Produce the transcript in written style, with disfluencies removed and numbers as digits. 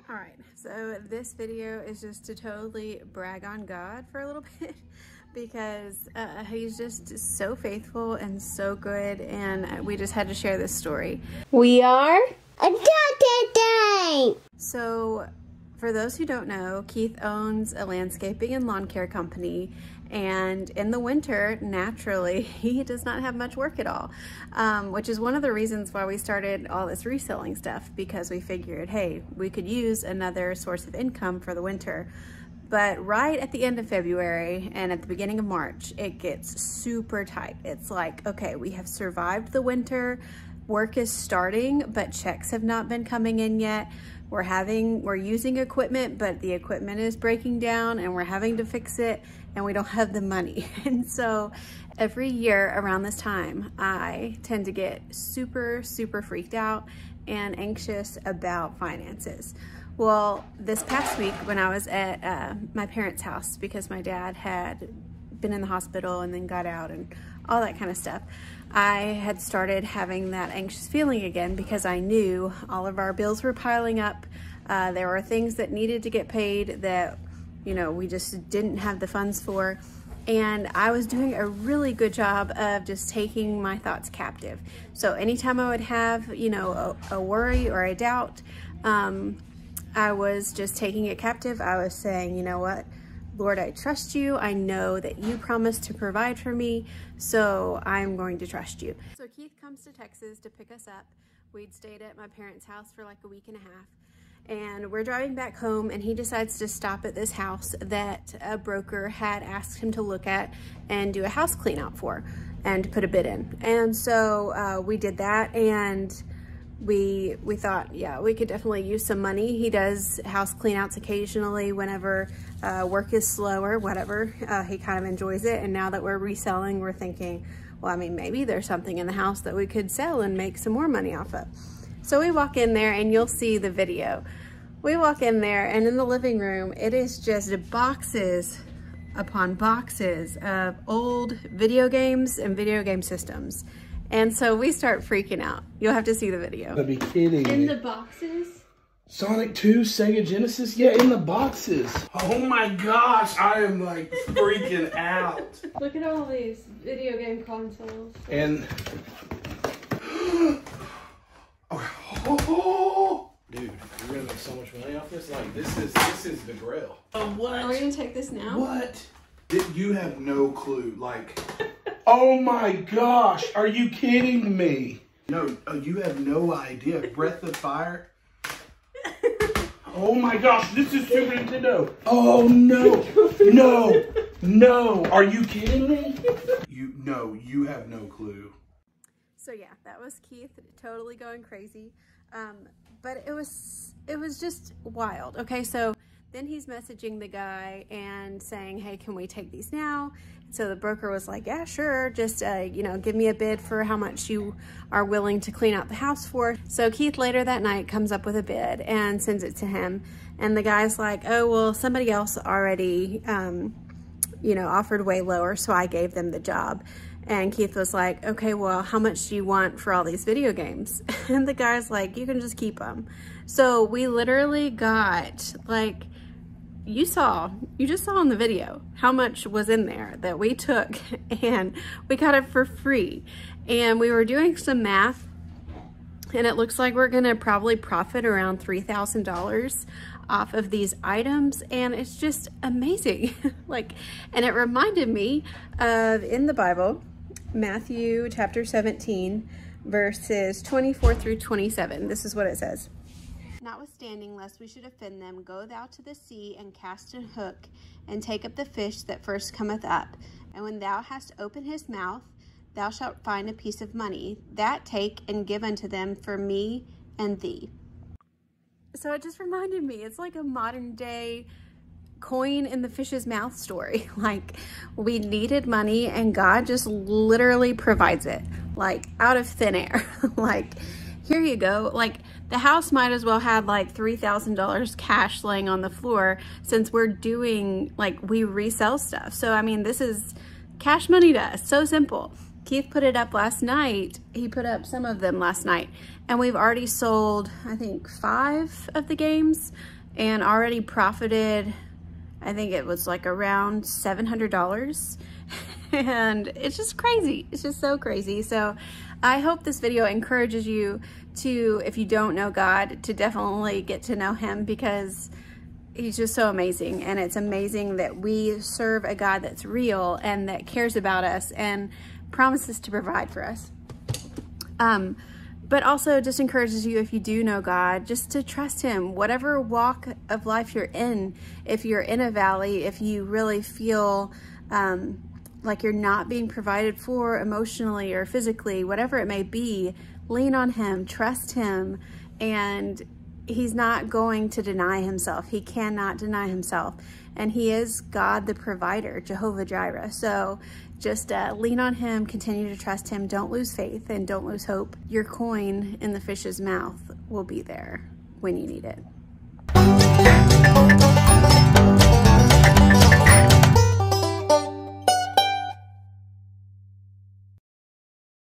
All right, so this video is just to totally brag on God for a little bit because he's just so faithful and so good, and we just had to share this story. We are Adopted Gang! So, for those who don't know, Keith owns a landscaping and lawn care company, and in the winter, naturally, he does not have much work at all, which is one of the reasons why we started all this reselling stuff, because we figured, hey, we could use another source of income for the winter. But right at the end of February and at the beginning of March, it gets super tight. It's like, okay, we have survived the winter, work is starting, but checks have not been coming in yet. We're using equipment, but the equipment is breaking down and we're having to fix it and we don't have the money. And so every year around this time, I tend to get super, super freaked out and anxious about finances. Well, this past week when I was at my parents' house, because my dad had been in the hospital and then got out and all that kind of stuff, I had started having that anxious feeling again because I knew all of our bills were piling up. There were things that needed to get paid that, you know, we just didn't have the funds for. And I was doing a really good job of just taking my thoughts captive. So anytime I would have, you know, a worry or a doubt, I was just taking it captive. I was saying, you know what? Lord, I trust you. I know that you promised to provide for me, so I'm going to trust you. So Keith comes to Texas to pick us up. We'd stayed at my parents' house for like a week and a half, and we're driving back home, and he decides to stop at this house that a broker had asked him to look at and do a house clean out for and put a bid in. And so we did that, and we thought, yeah, we could definitely use some money. He does house clean outs occasionally whenever work is slow or whatever. He kind of enjoys it. And now that we're reselling, we're thinking, well, I mean, maybe there's something in the house that we could sell and make some more money off of. So we walk in there and you'll see the video. We walk in there and in the living room, it is just boxes upon boxes of old video games and video game systems. And so we start freaking out. You'll have to see the video. You'd be kidding me. In the boxes? Sonic 2, Sega Genesis? Yeah, in the boxes. Oh my gosh, I am like freaking out. Look at all these video game consoles. And... oh, dude, you're gonna make so much money off this. Like, this is the grail. What? Are we gonna take this now? What? You have no clue. Like... oh my gosh, are you kidding me? No, you have no idea. Breath of Fire? Oh my gosh, this is Super Nintendo. Oh no, no, no. Are you kidding me? You have no clue. So yeah, that was Keith totally going crazy. But it was just wild. Okay, so then he's messaging the guy and saying, hey, can we take these now? So the broker was like, yeah, sure. Just, you know, give me a bid for how much you are willing to clean out the house for. So Keith later that night comes up with a bid and sends it to him. And the guy's like, oh, well, somebody else already, you know, offered way lower. So I gave them the job. And Keith was like, okay, well, how much do you want for all these video games? And the guy's like, you can just keep them. So we literally got like, you just saw in the video how much was in there that we took, and we got it for free. And we were doing some math, and it looks like we're gonna probably profit around $3,000 off of these items, and it's just amazing. Like, and it reminded me of in the Bible, Matthew chapter 17, verses 24 through 27. This is what it says. Notwithstanding, lest we should offend them, go thou to the sea and cast an hook and take up the fish that first cometh up. And when thou hast opened his mouth, thou shalt find a piece of money. That take and give unto them for me and thee. So it just reminded me, it's like a modern day coin in the fish's mouth story. Like, we needed money and God just literally provides it, like out of thin air. Like, here you go. Like, the house might as well have like $3,000 cash laying on the floor, since we're doing, like, we resell stuff. So, I mean, this is cash money to us. So simple. Keith put it up last night. He put up some of them last night, and we've already sold, I think, 5 of the games and already profited, I think it was like around $700. And it's just crazy. It's just so crazy. So I hope this video encourages you to, if you don't know God, to definitely get to know him, because he's just so amazing. And it's amazing that we serve a God that's real and that cares about us and promises to provide for us. But also just encourages you, if you do know God, just to trust him. Whatever walk of life you're in, if you're in a valley, if you really feel like you're not being provided for emotionally or physically, whatever it may be, lean on him, trust him, and he's not going to deny himself. He cannot deny himself. And he is God the provider, Jehovah Jireh. So just lean on him, continue to trust him, don't lose faith and don't lose hope. Your coin in the fish's mouth will be there when you need it.